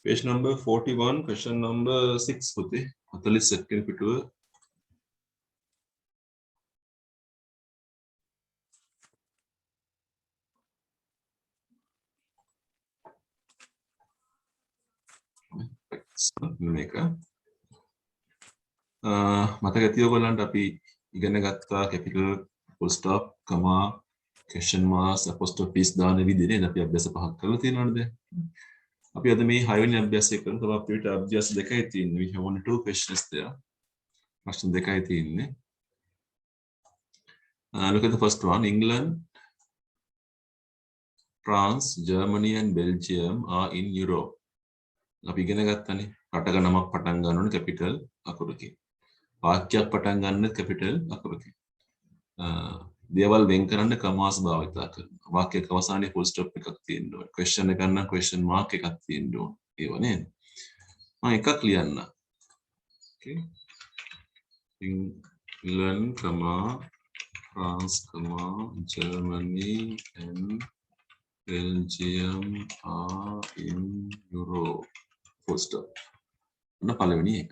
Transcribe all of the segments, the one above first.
Page number 41, question number 6 putih. 42 පිටුව. මේක. මතක ඇති ඔයගොල්ලන්ට අපි ඉගෙන ගත්තා capital full stop, comma, question marks, apostrophes දාන විදිහේ අපි අභ්‍යාස පහක් කරලා තියෙනවනේ දැන්. අපි අද මේ 6 වෙනි අභ්‍යාසය කරමු. තව අපිට අභ්‍යාස දෙකයි තියෙන්නේ. We have only 2 questions there. ප්‍රශ්න දෙකයි තියෙන්නේ. Look at the first one. England, France, Germany and Belgium are in Europe. අපි ඉගෙන ගත්තානේ. රටක නමක් පටන් ගන්න ඕනේ capital අකුරකින්. වාක්‍යයක් පටන් ගන්නත් capital අකුරකින්. දේවල් වෙන් කරන්න කමාස් භාවිතා කරනවා. වාක්‍යයක අවසානයේ full stop එකක් තියෙන්න ඕනේ. question එකක් නම් question mark එකක් තියෙන්න ඕනේ. ඒව නේද? මම එකක් ලියන්න. okay. England, France, Germany and Belgium are in Europe. Full stop. ඔන්න පළවෙනි එක.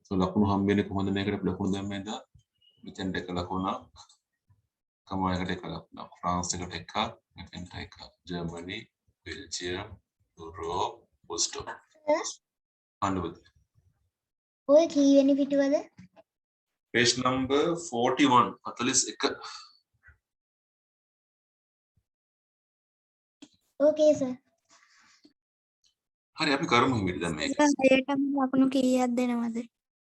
So ලකුණු හම්බෙන්නේ කොහොමද මේකට ලකුණු දැම්මේද? මෙතෙන්ට එක ලකුණක්, කමා එකට එක ලකුණක්, France එකට එකක්, මෙතෙන්ට එකක්, Germany, Belgium, Europe, full stop. අනුබද. ඔය කීවෙනි පිටුවද? Page number 41, 41. Okay sir. හරි අපි කරමු හිමිට දැන් මේක. හයටම ලකුණු කීයක් දෙනවද?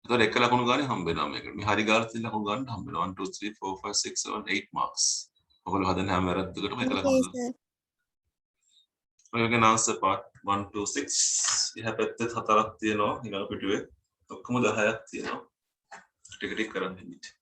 ඒතකොට එක ලකුණු ගානේ හම්බ වෙනවා මේකට. මේ හරි ගාලා තියෙන ලකුණු ගන්න හම්බ වෙනවා. 1 2 3 4 5 6 7 8 marks. ඔයගොල්ලෝ හදන හැම වැරද්දකටම එක ලකුණු ගන්න. ඔයගෙන් answer part 1 2 6. එහා පැත්තේ හතරක් තියෙනවා ඊළඟ පිටුවේ. ඔක්කොම 10ක් තියෙනවා. ටික ටික කරන් දෙන්න.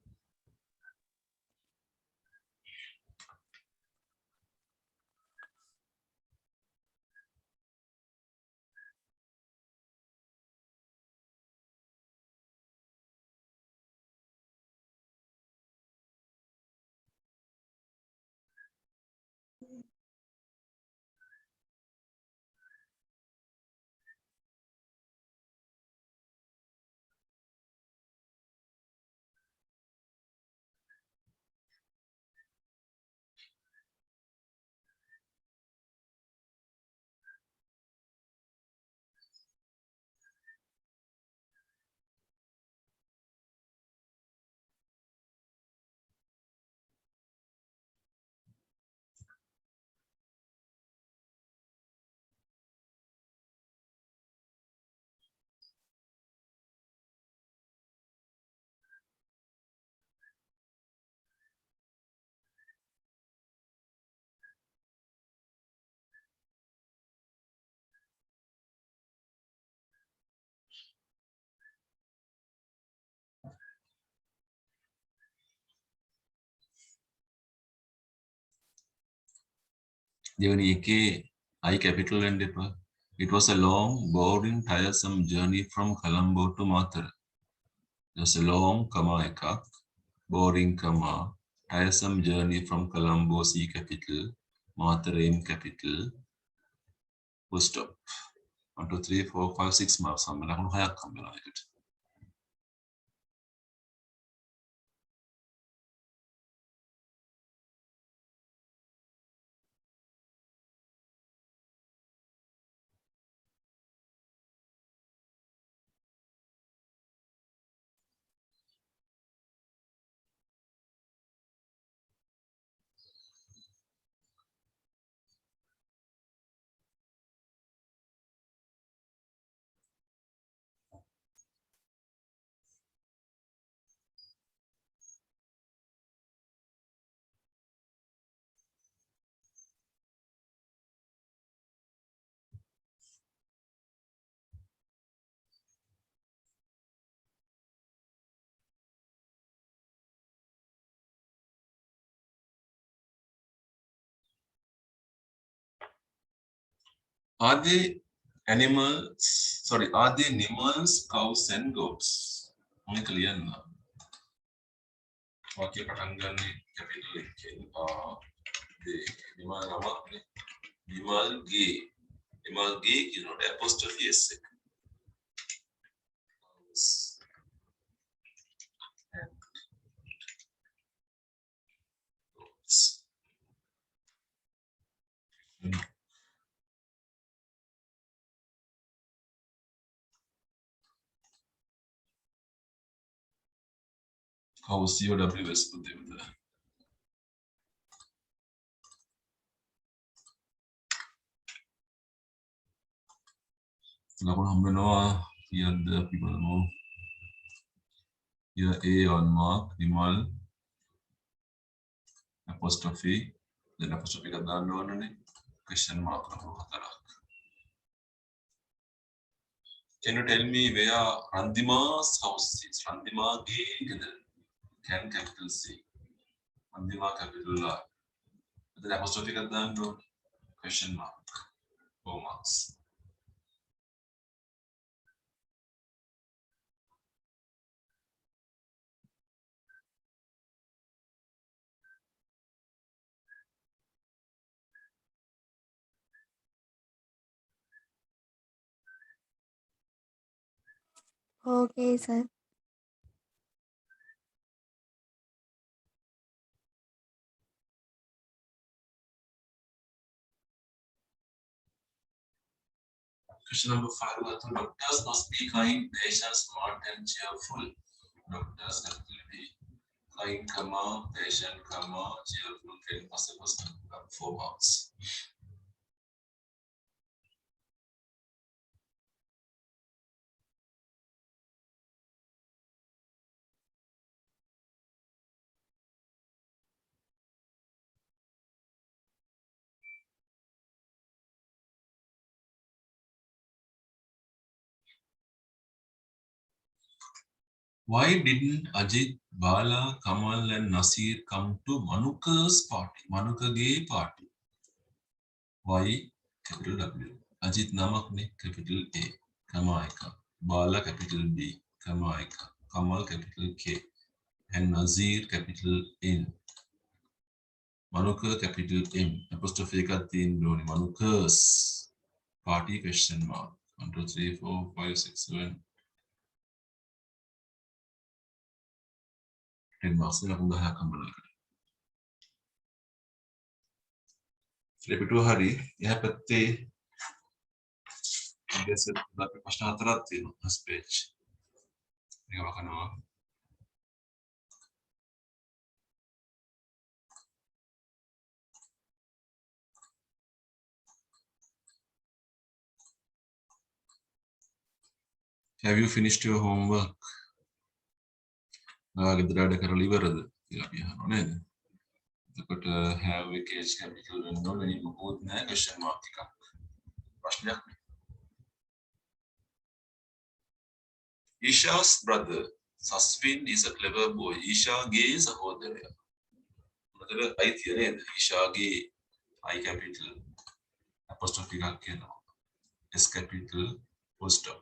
දෙවෙනි එකේ I capital වෙන්න එපා. It was a long, boring, tiresome journey from Colombo to Mathura. It was a long, එකක්, boring, tiresome journey from Colombo, C capital, Mathura, M capital, full stop. 1 2 3 4 5 6 marks හම්බ ලකුණු 6ක් හම්බ වෙනවා ඒකට. Are they animals, cows and goats? මේක ලියන්න. වාක්‍ය පටන් ගන්න කැපිටල් එකෙන් they නිමල් නමක් නේ. නිමල්ගේ එමාගේ කියනකොට apostrophe s එක. How's your WS පුතේද? ලකුණු හම්බ වෙනවා කීයක්ද අපි බලමු. Here A on mark, Vimal, apostrophe, then apostrophe එකක් දාන්න ඕනනේ. Question mark ලකුණු 4ක්. Can you tell me where Randima's house is? Randimaගේ ගෙදර. Can capital C. Randima capital R. then apostrophe එකක් දාන්න ඕනේ. Question mark. 4 marks. Okay, sir. Question number 5. Doctors must be kind, patient, smart, and cheerful. Doctors capital B. Kind, comma, patient, comma, cheerful, can possible 4 marks. Why didn't Ajit, Bala, Kamal, and Nasir come to Manuka's party? Manukage party. Why? Capital W. Ajit namak ne capital A, comma eka. Bala capital B, comma eka. Kamal capital K, and Nazir capital N. Manuka capital M. Apostrophe ka 3 doni. Manuka's party question mark. 1, 2, 3, 4, 5, 6, 7. 10 marks ලකුණු 10ක් හම්බුනා. පිටුව හරි එහා පැත්තේ ඉතින් අපි ප්‍රශ්න 4ක් තියෙනවා first page. මේක වකනවා. Have you finished your homework? ගෙදර වැඩ කරලා ඉවරද කියලා අපි අහනවා නේද? එතකොට have එකේ capital වෙන්න ඕනේ නේ මොකෝත් නැහැ question mark එකක්. ප්‍රශ්නයක් නේ. Isha's brother Saswin is a clever boy. Ishaගේ සහෝදරයා. මොකද අයිතිය නේද? Ishaගේ I capital apostrophe එකක් කියනවා. S capital full stop.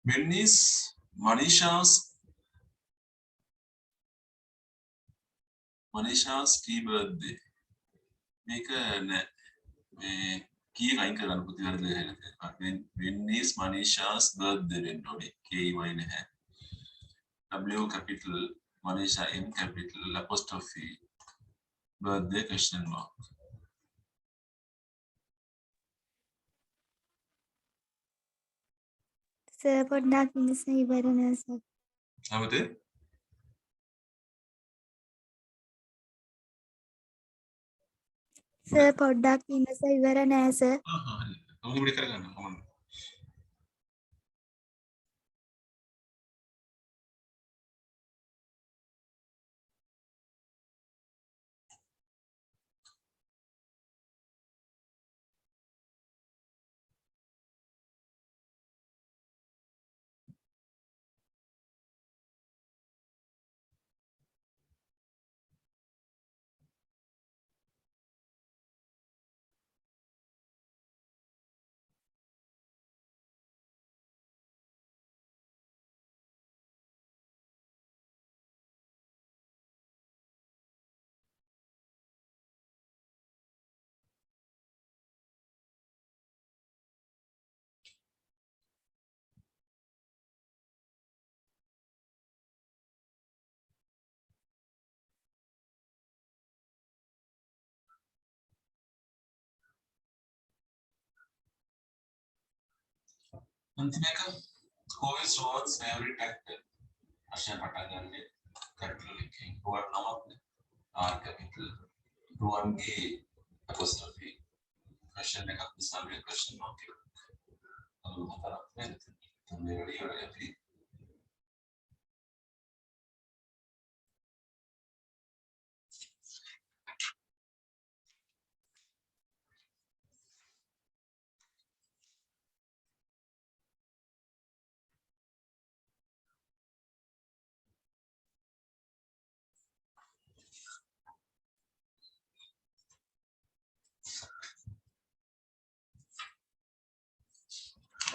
When is Manisha's key birthday? මේක නෑ මේ key අයින් කරන්න පුතේ වැරදි කියලා. When is Manisha's birthday වෙන්න ඕනේ. K Y නැහැ. W capital Manisha M capital apostrophe birthday question mark. Sir, පොඩ්ඩක් ඉඳලා ඉවර නෑ sir. ආවද? Sir, පොඩ්ඩක් ඉඳලා ඉවර නෑ sir. හරි. කොහොමද ඉවර කරගන්න කොහොමද? අන්තිම එක who is Rohan's favorite actor? අශය පටන් ගන්න capital එකකින්. Rohan නමක් R capital. Rohanගේ apostrophe. question එකක් නිසා මේ question mark එක. හතරක් නේද? තුන්වෙනි වලින් අපි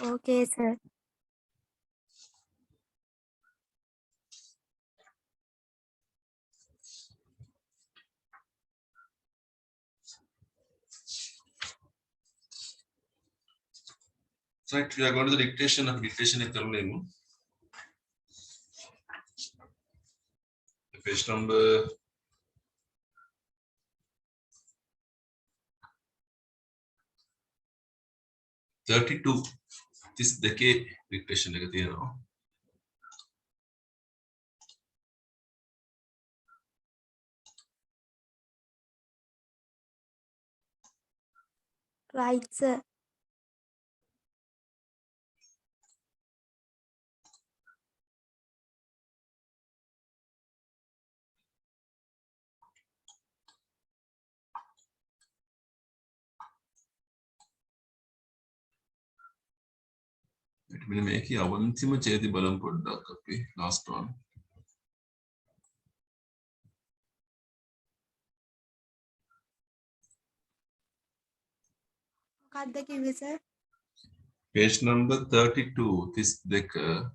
Okay, sir. right, we are going to the dictation of dictation එක කරමු. Page number 32 32 dictation එක තියෙනවා. Right, sir. මෙන්න මේකේ අවන්තිම ඡේදය බලමු පොඩ්ඩක් අපි last one. මොකක්ද කිව්වේ, sir? Page number 32 32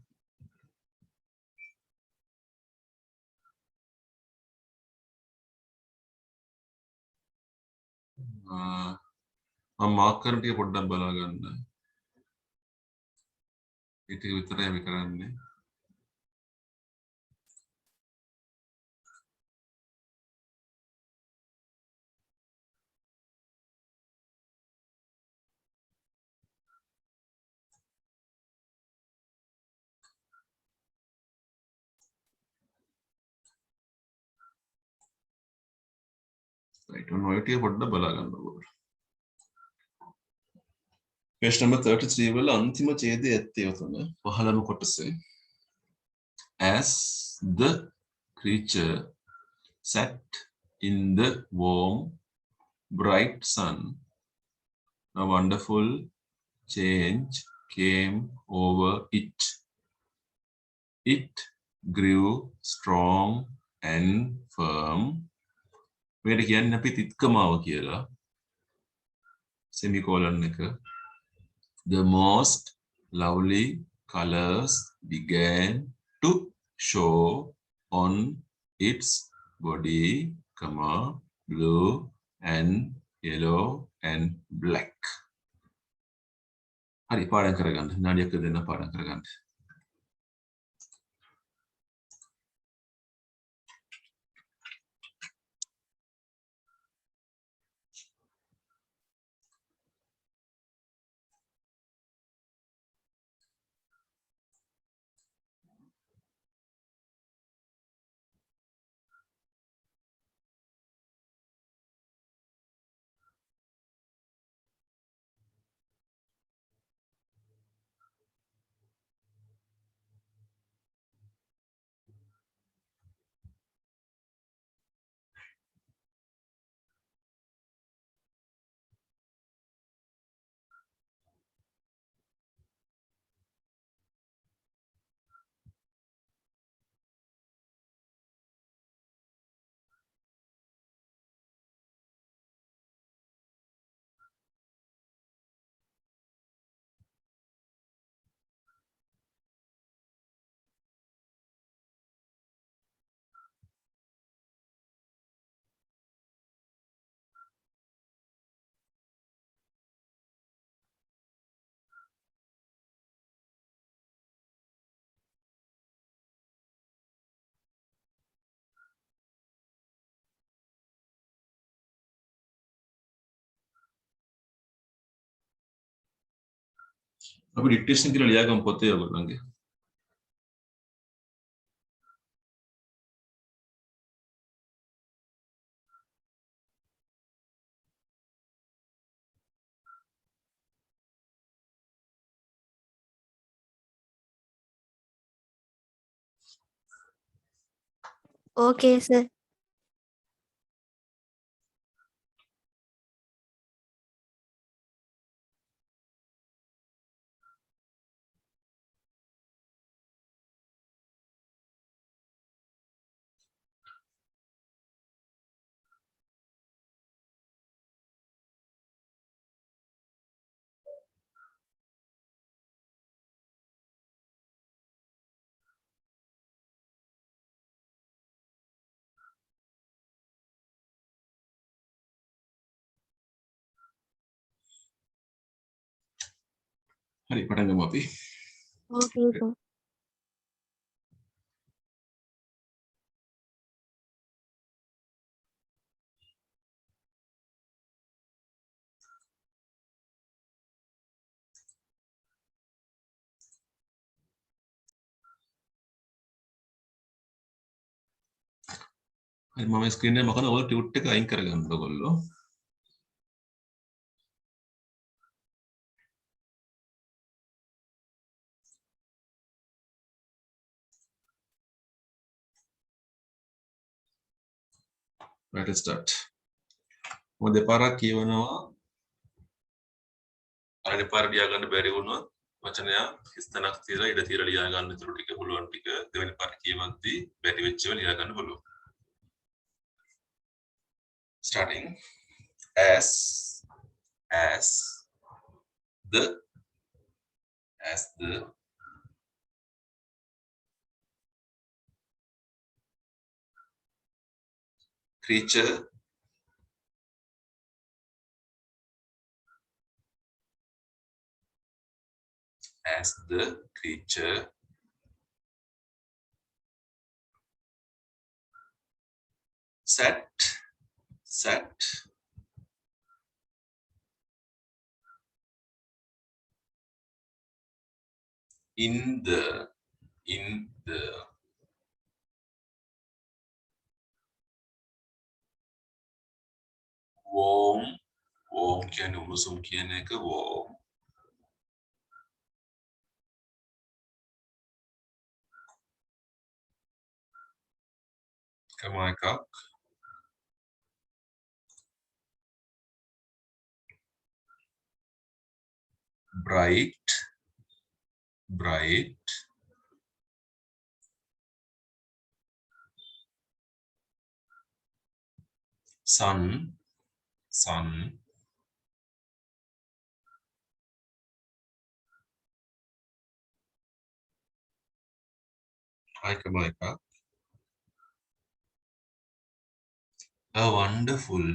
මම මාක් කරන ටික පොඩ්ඩක් බලා ගන්න. ඒ ටික විතරයි අපි කරන්නේ. right on ඔය ටික පොඩ්ඩක් බලා ගන්න ඕනේ. Page number 33 වල අන්තිම ඡේදය ඇත්තේ ඔතන 15 කොටසේ. As the creature sat in the warm bright sun, a wonderful change came over it. It grew strong and firm. මේකට කියන්නේ අපි තිත්කමාව කියලා. semicolon එක. The most lovely colors began to show on its body, comma, blue and yellow and black. හරි පාඩම් කරගන්න. නාඩියක් දෙන්න පාඩම් කරගන්න. අපි ඩික්ටේෂන් කියලා ලියාගමු පොතේ ඔයගොල්ලන්ගේ. Okay, sir. හරි පටන් ගමු අපි. Okay, sir. හරි මම ස්ක්‍රීන් එක මකන ඔයාලා ටියුට් එක අයින් කරගන්න ඔයගොල්ලෝ. Let's start. මම දෙපාරක් කියවනවා. අර දෙපාර ලියා ගන්න බැරි වුණොත් වචනයක් හිස්තැනක් තියලා ඉඩ තියලා ලියා ගන්න ඉතුරු ටික පුළුවන් ටික දෙවෙනි පාර කියවද්දී බැරි වෙච්ච ඒවා ලියා ගන්න පුළුවන්. Starting as the creature sat in the warm කියන්නේ උණුසුම් කියන එක warm කම එකක් bright sun කම එකක් a wonderful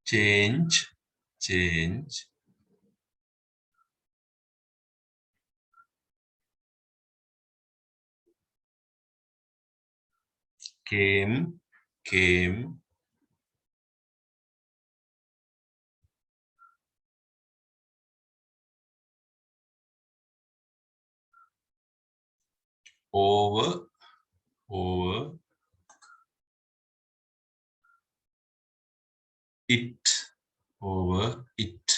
change came over it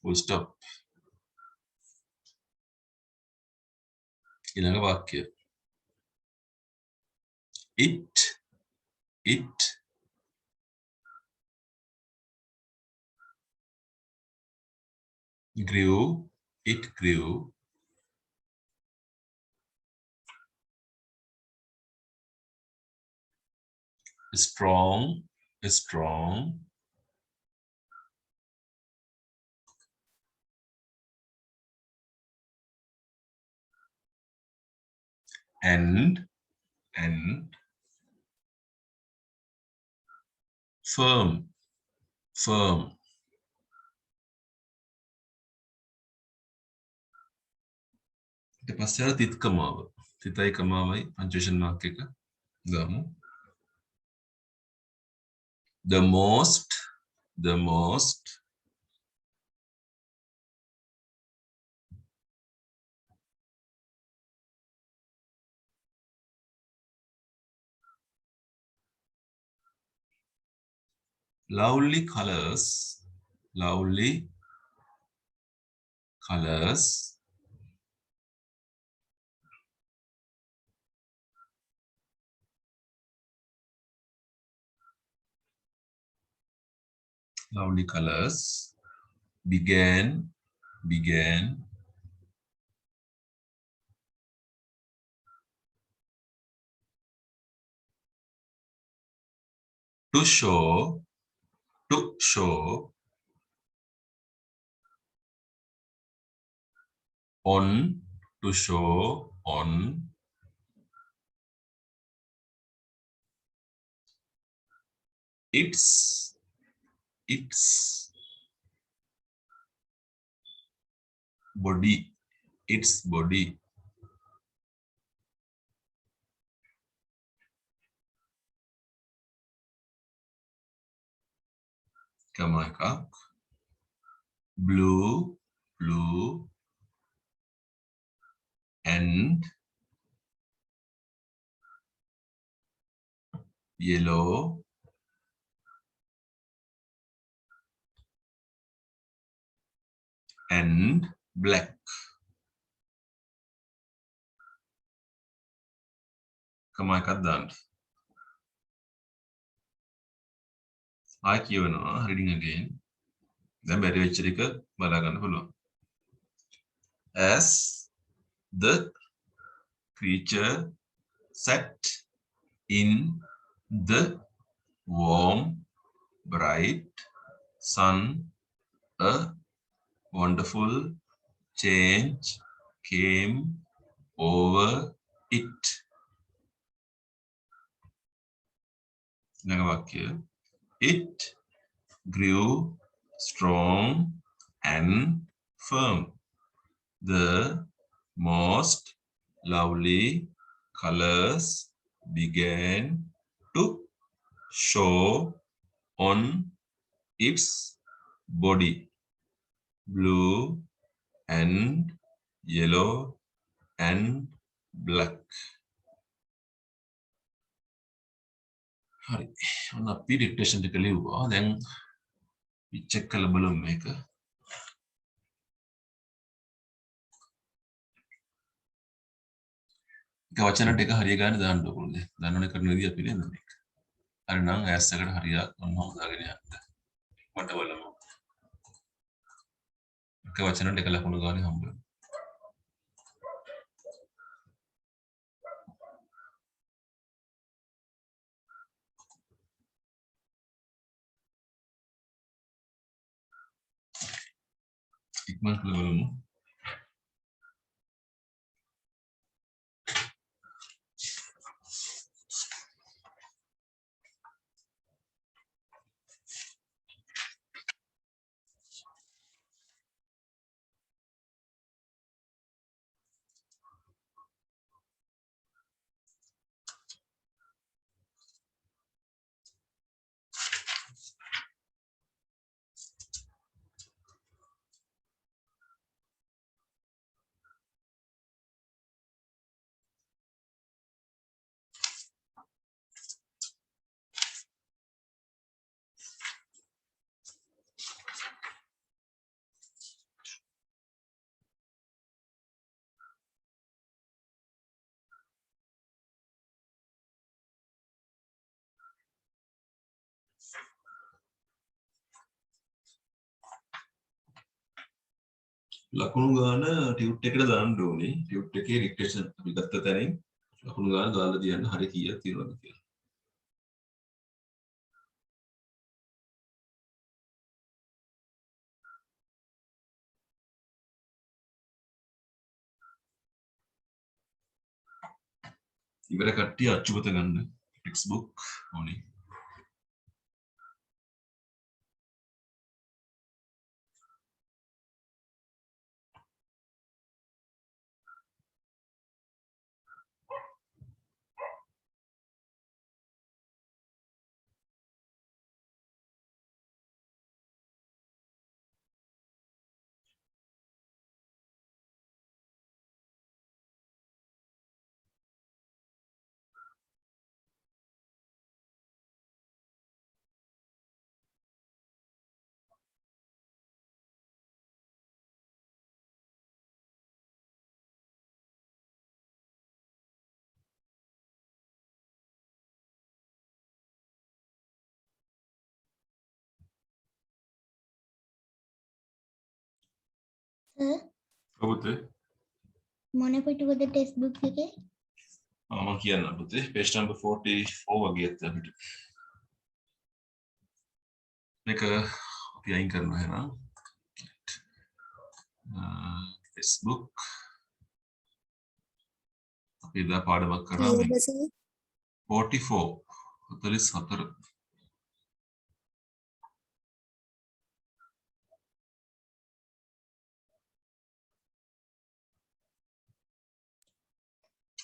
full stop ඊළඟ වාක්‍ය it grew strong and firm firm ඊට පස්සේ ආ තිත් කමාව තිතයි කමාවයි පංචුේෂන් මාක් එක දාමු the most lovely colors began to show on its body kama එකක් blue and yellow and black kama එකක් දාන්න ආයි කියවනවා reading again දැන් බැරි වෙච්ච ටික බලා ගන්න පුළුවන් as the creature sat in the warm bright sun a wonderful change came over it නගවාක්‍ය it grew strong and firm the most lovely colors began to show on its body blue and yellow and black හරි ඔන්න අපි dictation එක ලිව්වා දැන් අපි check කරලා බලමු මේක එක වචන ටික හරිය ගන්න දාන්න ඕනේ දන්නවනේ කරන විදිය අපි නේද මේක හරි නම් ඇස් එකට හරියට ඔන්නම දාගෙන යන්න මට බලමු එක වචන ටික ලකුණු ගානේ හම්බ වෙනවා ඉක්මන් කරලා බලමු ලකුණු ගාන ටියුට් එකට දාන්න ඕනේ ටියුට් එකේ ඩික්ටේෂන් අපි ගත්ත තැනින් ලකුණු ගාන දාලා තියන්න හරිය කීයක් තියෙනවද කියලා ඉවර කට්ටිය අච්චුපත ගන්න ටෙක්ස්ට් බුක් ඕනේ කවුද? මොන පිටුවද ටෙක්ස්ට් බුක් එකේ? මම කියන්න පුතේ page number 44 වගේ අපිට. මේක අපි අයින් කරනවා එහෙනම්. Facebook අපි එදා පාඩමක් කරා මේ කීයද සර්? 44.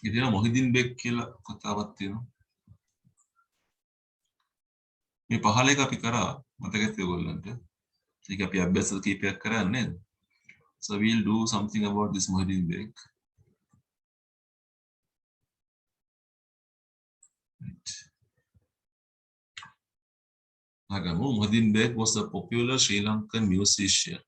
ඉතින් මොහිදින් බෙක් කියලා කතාවක් තියෙනවා. මේ 15 එක අපි කරා මතකද ඔයගොල්ලන්ට? ඒක අපි අභ්‍යාස කීපයක් කරා නේද? So we'll do something about this Mohideen Beg. Right. Nagamu Mohideen Beg was a popular Sri Lankan musician.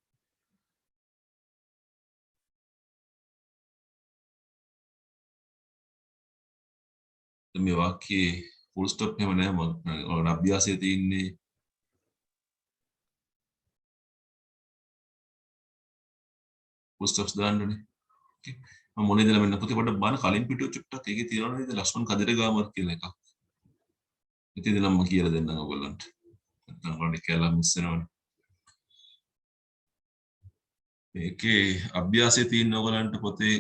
මේ වාක්‍යයේ full stop එහෙම නැහැ මම අභ්‍යාසයේ තියෙන්නේ full stops දාන්නනේ. Okay. මම මොනේ ඉඳලා මෙන්න පුතේ පොඩ්ඩක් බලන්න කලින් පිටුව චුට්ටක් ඒකේ තියෙනවා නේද ලක්ෂ්මන් කදිරගාමත් කියලා එකක්. ඉතින් ඉතින් මම කියලා දෙන්නම් ඔයගොල්ලන්ට. නැත්නම් ඔයාලට කියලා මිස් වෙනවනේ. මේකේ අභ්‍යාසයේ තියෙන ඔයගොල්ලන්ට පොතේ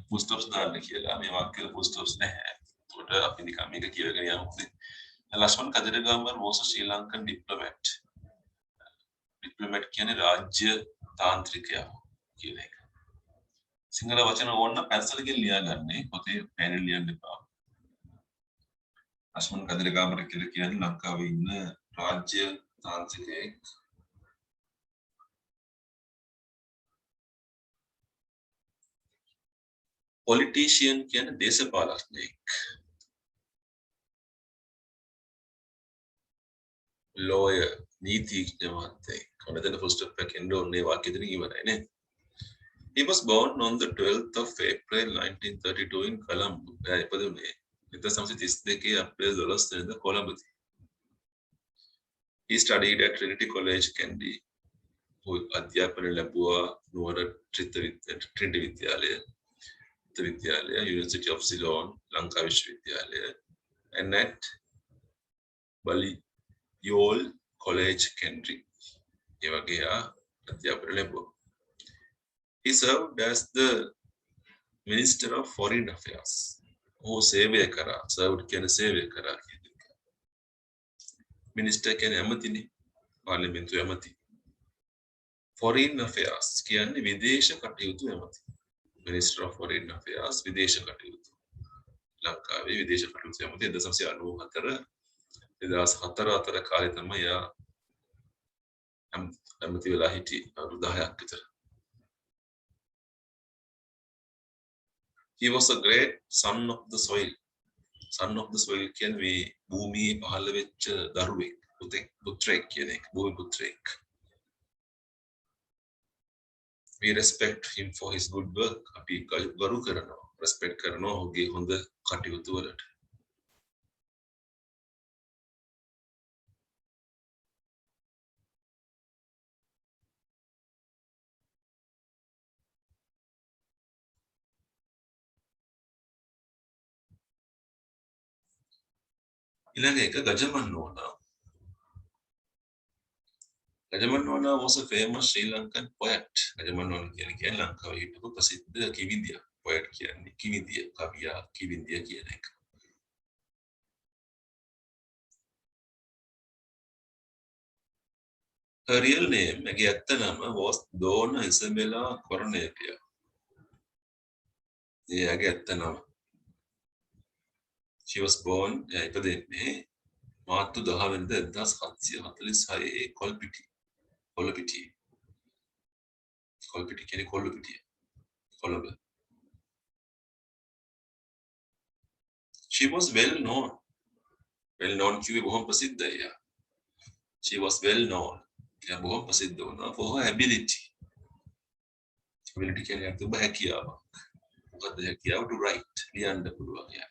full stops දාන්න කියලා මේ වාක්‍යවල full stops නැහැ. ඒකට අපි නිකන් මේක කියලාගෙන යමු. Lakshman කදිරගාම was a Sri Lankan diplomat. Diplomat කියන්නේ රාජ්‍ය තාන්ත්‍රිකයා කියන එක. සිංහල වචන ඕන පැන්සලකින් ලියාගන්නේ පොතේ පෑනෙන් ලියන්න එපා. ලක්ෂ්මන් කදිරගාමර කියලා කියන්නේ ලංකාවේ ඉන්න රාජ්‍ය තාන්ත්‍රිකයෙක්. Politician කියන්නේ දේශපාලනඥයෙක්. Lawyer නීතිඥයෙක්. ඔන්නතන full stop එකක් එන්න ඕනේ වාක්‍යෙදින ඉවරයි නේ. He was born on the 12th of April 1932 in Colombo. ඉපදුනේ 1932 අප්‍රේල් 12 වෙනිදා කොළඹදී. He studied at Trinity College, Kandy. අධ්‍යාපනය ලැබුවා නුවර ට්‍රිනිටි විද්‍යාලය, University of Ceylon, ලංකා විශ්වවිද්‍යාලය, and at Balliol College, Kandy. ඒ වගේ අධ්‍යාපනය ලැබුවා. He served as the Minister of Foreign Affairs. සේවය කරා. served කියන්නේ සේවය කරා කියන එක. Minister කියන්නේ ඇමතිනේ. පාර්ලිමේන්තුවේ ඇමති. Foreign Affairs කියන්නේ විදේශ කටයුතු ඇමති. Minister of Foreign Affairs විදේශ කටයුතු. ලංකාවේ විදේශ කටයුතු ඇමති 1994 2004 අතර කාලේ තමයි යා ඇමති වෙලා හිටියේ. අවුරුදු 10ක් විතර. He was a great son of the soil. Son of the soil කියන්නේ මේ භූමියේ පහළ වෙච්ච දරුවෙක්. පුත්‍රයෙක් කියන එක. භූමි පුත්‍රයෙක්. We respect him for his good work. අපි ගරු කරනවා. respect කරනවා ඔහුගේ හොඳ කටයුතු වලට. ඊළඟ එක ගජමන්නෝනා. ගජමන්නෝනා was a famous Sri Lankan poet. ගජමන්නෝනා කියන්නේ ලංකාවේ හිටපු ප්‍රසිද්ධ කිවිදියා. poet කියන්නේ කිවිදිය, කවියා, කිවිදිය කියන එක. Her real name, මගේ ඇත්ත නම was Donna Isabella Cornelia. එයාගේ ඇත්ත නම. She was born ඉපදෙන්නේ මාර්තු 10 වෙනිදා 1746 කොල්පිටි. කොළපිටිය. කොල්පිටි කියන්නේ කොල්ලපිටිය. Colombo. She was well known. Well known කිව්වේ බොහොම ප්‍රසිද්ධයි. She was well known. එයා බොහොම ප්‍රසිද්ධ වුණා for her ability. ability කියන්නේ අර්ථ හැකියාව. මොකද්ද හැකියාව? to write. ලියන්න පුළුවන් යා.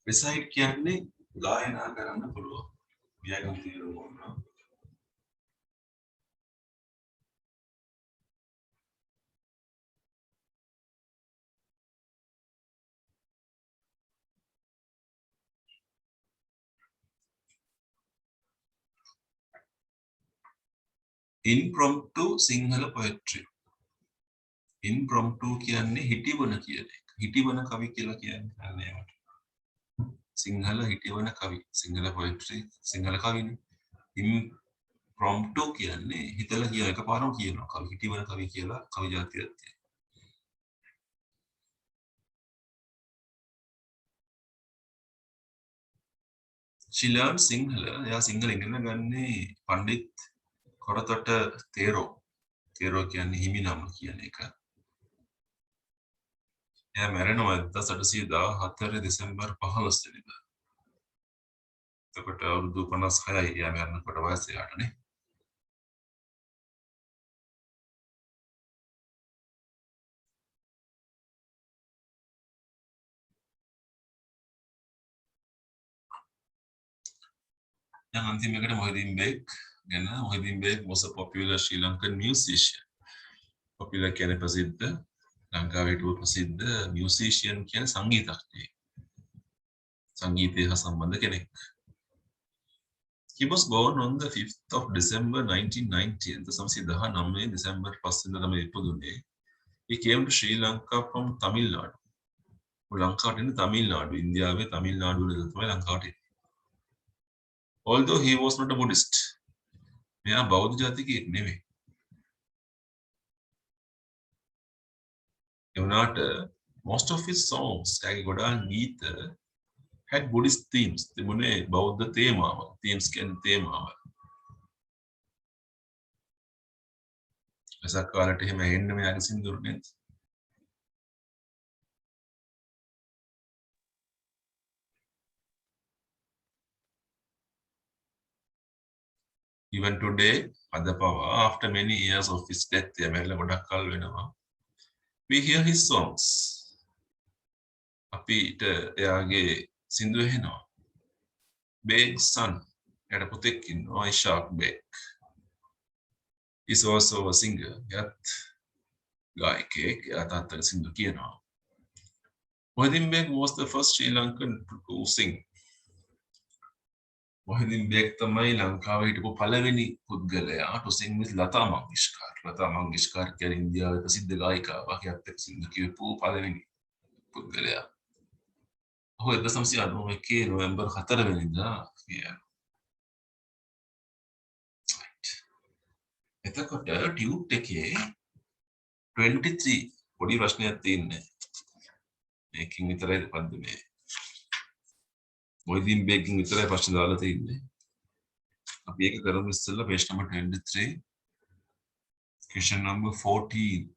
recite කියන්නේ ගායනා කරන්න පුළුවන්. ව්‍යාකරණ තේරුම ඕන. impromptu sinhala poetry. impromptu කියන්නේ හිටිවන කියන එක. හිටිවන කවි කියලා කියන්නේ අන්න ඒවට. සිංහල හිටිවන කවි. සිංහල poetry සිංහල කවිනේ. impromptu කියන්නේ හිතලා කියන එකපාරම කියනවා. කවි හිටිවන කවි කියලා කවි જાතියක් තියෙනවා. She learned Sinhala. එයා සිංහල ඉගෙන ගන්නේ පණ්ඩිත් කොරතොට තේරෝ. තේරෝ කියන්නේ හිමිනම කියන එක. එයා මැරෙනවා 1814 දෙසැම්බර් 15 වෙනිදා. එතකොට අවුරුදු 56යි එයා මැරෙනකොට වයස එයාටනේ. දැන් අන්තිමේකට මොහිදින් බේග් ගැන. Mohideen බේග් was a popular Sri Lankan musician. popular කියන්නේ ප්‍රසිද්ධ ලංකාවේ හිටපු ප්‍රසිද්ධ musician කියන්නේ සංගීතඥයෙක්. සංගීතය හා සම්බන්ධ කෙනෙක්. He was born on the 5th of December 1919. 1919 December 5 වෙනිදා තමයි ඉපදුනේ. He came to Sri Lanka from Tamil Nadu. ලංකාවට එන්නේ තමිල්නාඩු. ඉන්දියාවේ තමිල්නාඩු වල තමයි ලංකාවට එන්නේ. Although he was not a Buddhist. මෙයා බෞද්ධ ජාතිකයෙක් නෙවෙයි. ඒ වුණාට most of his songs, එයාගේ ගොඩාක් ගීත had Buddhist themes. තිබුණේ බෞද්ධ තේමාව. themes කියන්නේ තේමාව. වෙසක් කාලේට එහෙම එන්නේ මෙයාගේ සින්දුරු නේද? Even today, අද පවා after many years of his death, එයා මැරිලා ගොඩක් කල් වෙනවා. We hear his songs. අපිට එයාගේ සින්දු ඇහෙනවා. Beg's son, එයාට පුතෙක් ඉන්නවා, Ishaq Beg. He's also a singer. එයාත් ගායකයෙක්. එයා තාත්තට සින්දු කියනවා. Mohideen Beg was the first Sri Lankan to sing. Mohideen Beg තමයි ලංකාවේ හිටපු පළවෙනි පුද්ගලයා to sing with Lata Mangeshkar. Lata Mangeshkar කියන්නේ ඉන්දියාවේ ප්‍රසිද්ධ ගායිකාවක්. එයාත් එක්ක සින්දු කියපු පළවෙනි පුද්ගලයා. ඔහු 1991 නොවැම්බර් 4 වෙනිදා කියනවා. එතකොට ටියුට් එකේ 23 පොඩි ප්‍රශ්නයක් තියෙන්නේ. මේකකින් විතරයි පද්ද මේ. මොහිදින් බේග්ගෙන් විතරයි ප්‍රශ්න දාලා තියෙන්නේ. අපි ඒක කරමු ඉස්සෙල්ලා page number 23 question number 14.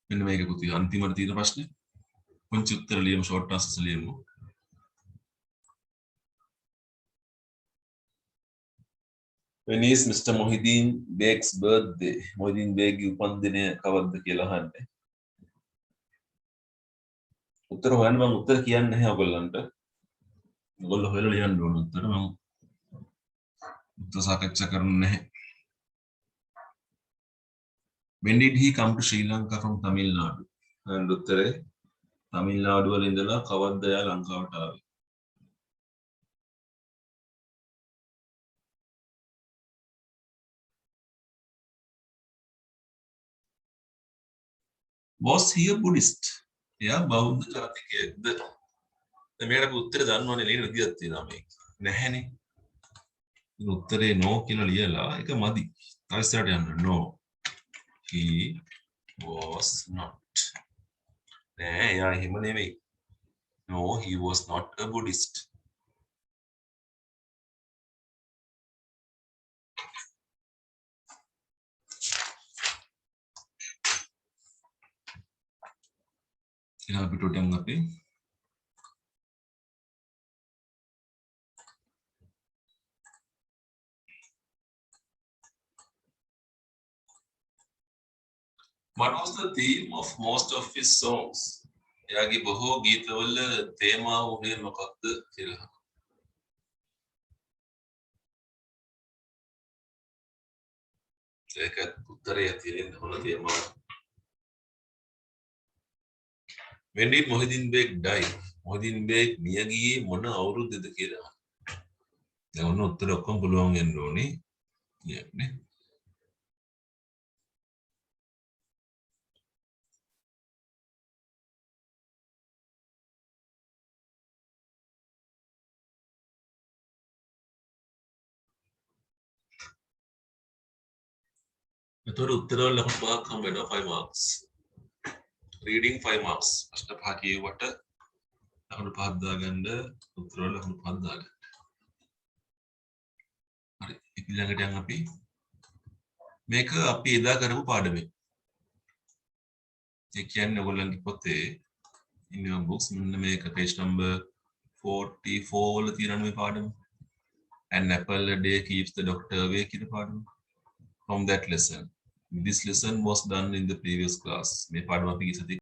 මෙන්න මේක පුතේ අන්තිමට තියෙන ප්‍රශ්නේ. පුංචි උත්තර ලියමු short answers ලියමු. When is Mr. Mohideen Beg's birthday? Mohideen Beg උපන්දිනය කවද්ද කියලා අහන්නේ. උත්තර හොයන්න මම උත්තර කියන්නේ නැහැ ඔයගොල්ලන්ට. ඔයගොල්ලෝ හොයලා ලියන්න ඕන උත්තර. මම උත්තර සාකච්ඡා කරන්නේ නැහැ. When did he come to Sri Lanka from Tamil Nadu? And උත්තරේ තමිල්නාඩු වල ඉඳලා කවද්ද එයා ලංකාවට ආවේ? Was he a Buddhist? එයා බෞද්ධ ජාතිකයෙක්ද? දැන් මේකට උත්තර දන්නවනේ ලියන විදියක් තියෙනවා මේක. නැහැනේ. ඉතින් උත්තරේ no කියලා ලියලා ඒක මදි. තව ඉස්සරහට යන්න. No. He was not. නෑ එයා එහෙම නෙවෙයි. No, he was not a Buddhist. ඊළඟ පිටුවෙන් අපි What was the theme of most of his songs? එයාගේ බොහෝ ගීතවල තේමාව උනේ මොකක්ද කියලා. ඒක උත්තරය තියෙන හොන තේමාව. When did Mohideen Beg die? Mohideen Beg මිය ගියේ මොන අවුරුද්දද කියලා. දැන් ඔන්න උත්තර ඔක්කොම පුළුවන් වෙන්න ඕනේ. නේ. එතකොට උත්තරවල ලකුණු පහක් හම්බ වෙනවා 5 marks. Reading 5 marks. අෂ්ට පහ කියුවට ලකුණු පහක් දාගන්න උත්තරවල ලකුණු පහක් දාගන්න. හරි. ඊළඟට යන් අපි මේක අපි එදා කරපු පාඩමේ. ඒ කියන්නේ ඔයගොල්ලන්ගේ පොතේ in your books මෙන්න මේක page number 44 වල තියෙනවා මේ පාඩම. An apple a day keeps the doctor away කියන පාඩම. From that lesson. This lesson was done in the previous class. මේ පාඩම අපි ගිය සතියේ